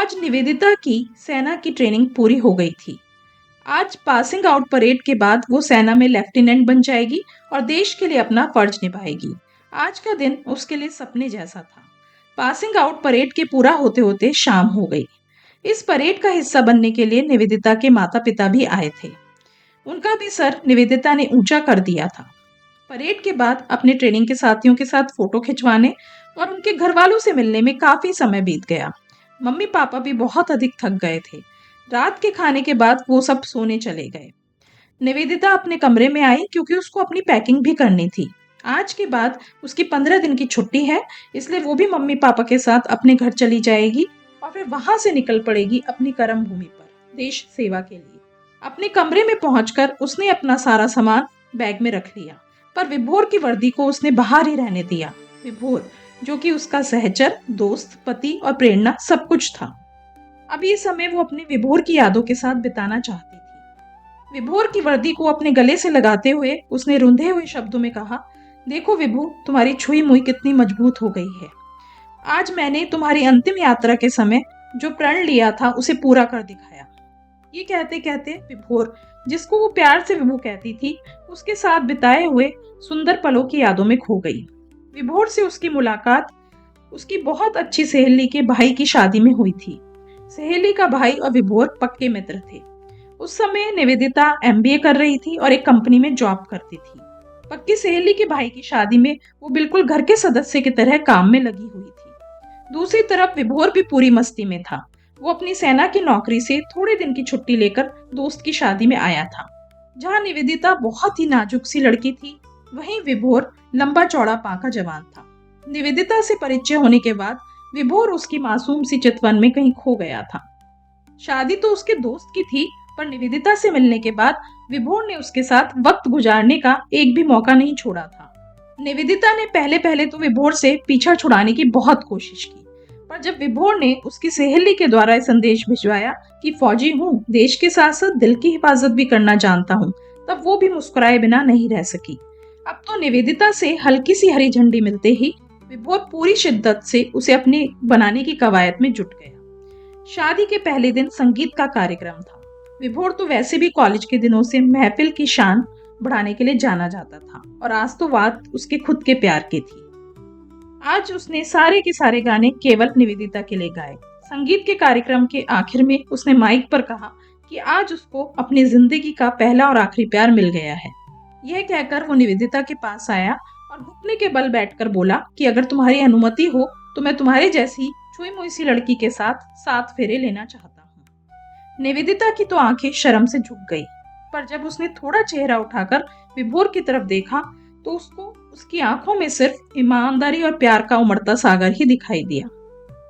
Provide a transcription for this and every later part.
आज निवेदिता की सेना की ट्रेनिंग पूरी हो गई थी। आज पासिंग आउट परेड के बाद वो सेना में लेफ्टिनेंट बन जाएगी और देश के लिए अपना फर्ज निभाएगी। आज का दिन उसके लिए सपने जैसा था। पासिंग आउट परेड के पूरा होते होते शाम हो गई। इस परेड का हिस्सा बनने के लिए निवेदिता के माता पिता भी आए थे। उनका भी सर निवेदिता ने ऊंचा कर दिया था। परेड के बाद अपने ट्रेनिंग के साथियों के साथ फोटो खिंचवाने और उनके घर वालों से मिलने में काफी समय बीत गया। मम्मी पापा भी बहुत अधिक थक गए थे। रात के खाने के बाद वो सब सोने चले गए। निवेदिता अपने कमरे में आई क्योंकि उसको अपनी पैकिंग भी करनी थी। आज के बाद उसकी 15 दिन की छुट्टी है, इसलिए वो भी मम्मी पापा के साथ अपने घर चली जाएगी और फिर वहां से निकल पड़ेगी अपनी कर्म भूमि पर देश सेवा के लिए। अपने कमरे में पहुंचकर उसने अपना सारा सामान बैग में रख लिया, पर विभोर की वर्दी को उसने बाहर ही रहने दिया। विभोर जो कि उसका सहचर, दोस्त, पति और प्रेरणा सब कुछ था। अब ये समय वो अपने विभोर की यादों के साथ बिताना चाहती थी। विभोर की वर्दी को अपने गले से लगाते हुए उसने रुंधे हुए शब्दों में कहा, देखो विभू, तुम्हारी छुई मुई कितनी मजबूत हो गई है। आज मैंने तुम्हारी अंतिम यात्रा के समय जो प्रण लिया था उसे पूरा कर दिखाया। ये कहते कहते विभोर, जिसको वो प्यार से विभू कहती थी, उसके साथ बिताए हुए सुंदर पलों की यादों में खो गई। विभोर से उसकी मुलाकात उसकी बहुत अच्छी सहेली के भाई की शादी में हुई थी। सहेली का भाई और विभोर पक्के मित्र थे। उस समय निवेदिता एमबीए कर रही थी और एक कंपनी में जॉब करती थी। पक्की सहेली के भाई की शादी में वो बिल्कुल घर के सदस्य की तरह काम में लगी हुई थी। दूसरी तरफ विभोर भी पूरी मस्ती में था। वो अपनी सेना की नौकरी से थोड़े दिन की छुट्टी लेकर दोस्त की शादी में आया था। जहाँ निवेदिता बहुत ही नाजुक सी लड़की थी, वहीं विभोर लंबा चौड़ा पाका जवान था। निवेदिता से परिचय होने के बाद विभोर उसकी मासूम सी चितवन में कहीं खो गया था। शादी तो उसके दोस्त की थी, पर निवेदिता से मिलने के बाद विभोर ने उसके साथ वक्त गुजारने का एक भी मौका नहीं छोड़ा था। निवेदिता ने पहले पहले तो विभोर से पीछा छुड़ाने की बहुत कोशिश की, पर जब विभोर ने उसकी सहेली के द्वारा संदेश भिजवाया कि फौजी हूँ, देश के साथ साथ दिल की हिफाजत भी करना जानता हूँ, तब वो भी मुस्कुराए बिना नहीं रह सकी। अब तो निवेदिता से हल्की सी हरी झंडी मिलते ही विभोर पूरी शिद्दत से उसे अपने बनाने की कवायद में जुट गया। शादी के पहले दिन संगीत का कार्यक्रम था। विभोर तो वैसे भी कॉलेज के दिनों से महफिल की शान बढ़ाने के लिए जाना जाता था, और आज तो बात उसके खुद के प्यार की थी। आज उसने सारे के सारे गाने केवल निवेदिता के लिए गाए। संगीत के कार्यक्रम के आखिर में उसने माइक पर कहा कि आज उसको अपनी जिंदगी का पहला और आखिरी प्यार मिल गया है। यह कहकर वो निवेदिता के पास आया और घुटने के बल बैठकर बोला कि अगर तुम्हारी अनुमति हो तो मैं तुम्हारे जैसी छुई मुई सी लड़की के साथ 7 फेरे लेना चाहता हूँ। निवेदिता की तो आंखें शर्म से झुक गई, पर जब उसने थोड़ा चेहरा उठाकर विभोर की तरफ देखा तो उसको उसकी आंखों में सिर्फ ईमानदारी और प्यार का उमड़ता सागर ही दिखाई दिया।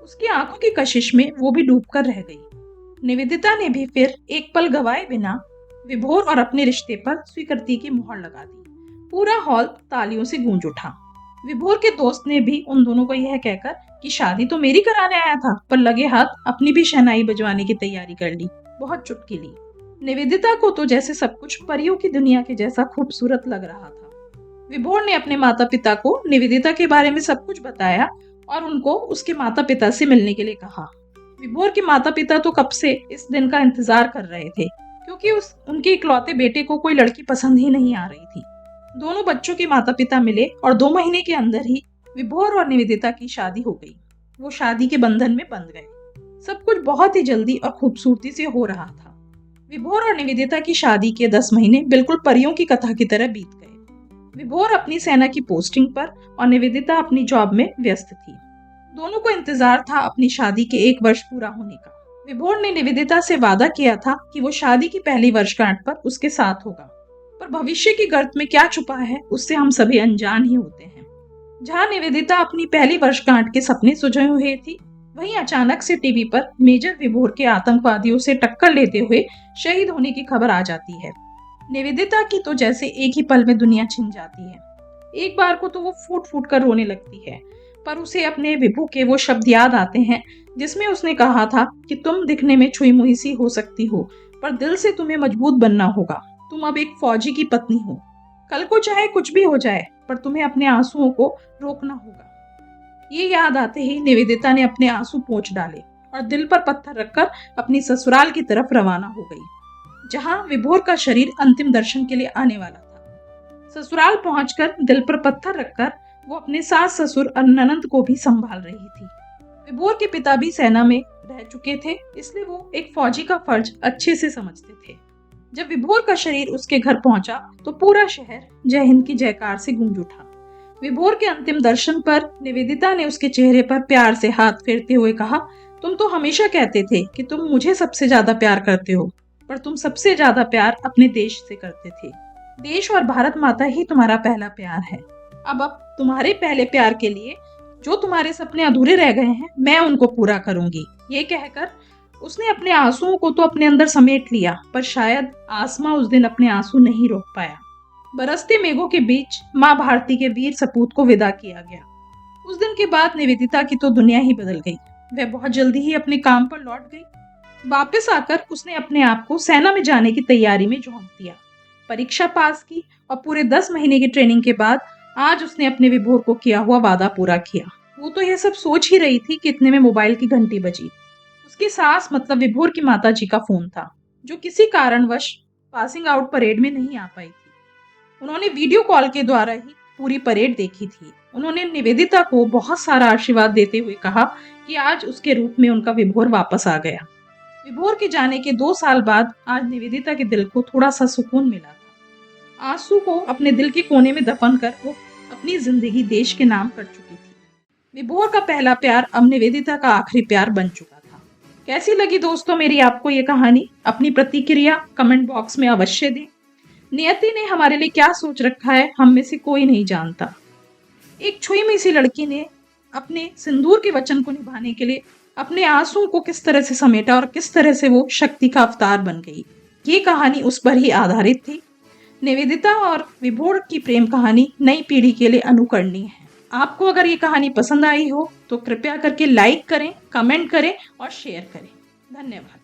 उसकी आंखों की कशिश में वो भी डूबकर रह गई। निवेदिता ने भी फिर एक पल गवाए बिना विभोर और अपने रिश्ते पर स्वीकृति की मुहर लगा दी। पूरा हॉल तालियों से गूंज उठा। विभोर के दोस्त ने भी उन दोनों को यह कहकर कि शादी तो मेरी कराने आया था, पर लगे हाथ अपनी भी शहनाई बजवाने की तैयारी कर ली। बहुत चुटकी ली। निवेदिता को तो जैसे सब कुछ परियों की दुनिया के जैसा खूबसूरत लग रहा था। विभोर ने अपने माता पिता को निवेदिता के बारे में सब कुछ बताया और उनको उसके माता पिता से मिलने के लिए कहा। विभोर के माता पिता तो कब से इस दिन का इंतजार कर रहे थे, क्योंकि उनके इकलौते बेटे को कोई लड़की पसंद ही नहीं आ रही थी। दोनों बच्चों के माता पिता मिले और 2 महीने के अंदर ही विभोर और निवेदिता की शादी हो गई। वो शादी के बंधन में बंध गए। सब कुछ बहुत ही जल्दी और खूबसूरती से हो रहा था। विभोर और निवेदिता की शादी के 10 महीने बिल्कुल परियों की कथा की तरह बीत गए। विभोर अपनी सेना की पोस्टिंग पर और निवेदिता अपनी जॉब में व्यस्त थी। दोनों को इंतजार था अपनी शादी के 1 वर्ष पूरा होने का। विभोर ने निवेदिता से वादा किया था कि वो शादी की पहली वर्षगांठ पर उसके साथ होगा, पर भविष्य की गर्त में क्या छुपा है उससे हम सभी अनजान ही होते हैं। जहाँ निवेदिता अपनी पहली वर्षगांठ के सपने सुझे हुए थी, वहीं अचानक से टीवी पर मेजर विभोर के आतंकवादियों से टक्कर लेते हुए शहीद होने की खबर आ जाती है। निवेदिता की तो जैसे एक ही पल में दुनिया छिन जाती है। एक बार को तो वो फूट फूट कर रोने लगती है, पर उसे अपने विभू के वो शब्द याद आते हैं जिसमें उसने कहा था कि तुम दिखने में छुई मुई सी हो सकती हो, पर दिल से तुम्हें मजबूत बनना होगा। तुम अब एक फौजी की पत्नी हो। कल को चाहे कुछ भी हो जाए, पर तुम्हें अपने आंसुओं को रोकना होगा। ये याद आते ही निवेदिता ने अपने आंसू पोंछ डाले और दिल पर पत्थर रखकर अपनी ससुराल की तरफ रवाना हो गई, जहां विभोर का शरीर अंतिम दर्शन के लिए आने वाला था। ससुराल पहुंचकर दिल पर पत्थर रखकर वो अपने सास ससुर और ननंद को भी संभाल रही थी। विभोर के पिता भी सेना में रह चुके थे, इसलिए वो एक फौजी का फर्ज अच्छे से समझते थे। जब विभोर का शरीर उसके घर पहुंचा तो पूरा शहर जय हिंद की जयकार से गूंज उठा। विभोर के अंतिम दर्शन पर निवेदिता ने उसके चेहरे पर प्यार से हाथ फेरते हुए कहा, तुम तो हमेशा कहते थे कि तुम मुझे सबसे ज्यादा प्यार करते हो, पर तुम सबसे ज्यादा प्यार अपने देश से करते थे। देश और भारत माता ही तुम्हारा पहला प्यार है। अब तुम्हारे पहले प्यार के लिए जो तुम्हारे सपने अधूरे रह गए हैं, मैं उनको पूरा करूंगी। ये कहकर उसने अपने आंसुओं को तो अपने अंदर समेट लिया, पर शायद आसमां उस दिन अपने आंसू नहीं रोक पाया। बरसते मेघों के बीच माँ भारती के वीर सपूत को विदा किया गया। उस दिन के बाद निवेदिता की तो दुनिया ही बदल गई। वह बहुत जल्दी ही अपने काम पर लौट गई। वापस आकर उसने अपने आप को सेना में जाने की तैयारी में झोंक दिया। परीक्षा पास की और पूरे 10 महीने की ट्रेनिंग के बाद आज उसने अपने विभोर को किया हुआ वादा पूरा किया। वो तो यह सब सोच ही रही थी कि इतने में मोबाइल की घंटी बजी। उसकी सास मतलब विभोर की माता जी का फोन था, जो किसी कारणवश पासिंग आउट परेड में नहीं आ पाई थी। उन्होंने वीडियो कॉल के द्वारा ही पूरी परेड देखी थी। उन्होंने निवेदिता को बहुत सारा आशीर्वाद देते हुए कहा कि आज उसके रूप में उनका विभोर वापस आ गया। विभोर के जाने के 2 साल बाद आज निवेदिता के दिल को थोड़ा सा सुकून मिला था। आंसू को अपने दिल के कोने में दफन कर वो अपनी जिंदगी देश के नाम कर चुकी थी। विभोर का पहला प्यार अब निवेदिता का आखिरी प्यार बन चुका था। कैसी लगी दोस्तों मेरी आपको ये कहानी? अपनी प्रतिक्रिया कमेंट बॉक्स में अवश्य दें। नियति ने हमारे लिए क्या सोच रखा है, हम में से कोई नहीं जानता। एक छुई सी लड़की ने अपने सिंदूर के वचन को निभाने के लिए अपने आंसुओं को किस तरह से समेटा और किस तरह से वो शक्ति का अवतार बन गई। ये कहानी उस पर ही आधारित थी। निवेदिता और विभोर की प्रेम कहानी नई पीढ़ी के लिए अनुकरणीय है। आपको अगर ये कहानी पसंद आई हो तो कृपया करके लाइक करें, कमेंट करें और शेयर करें। धन्यवाद।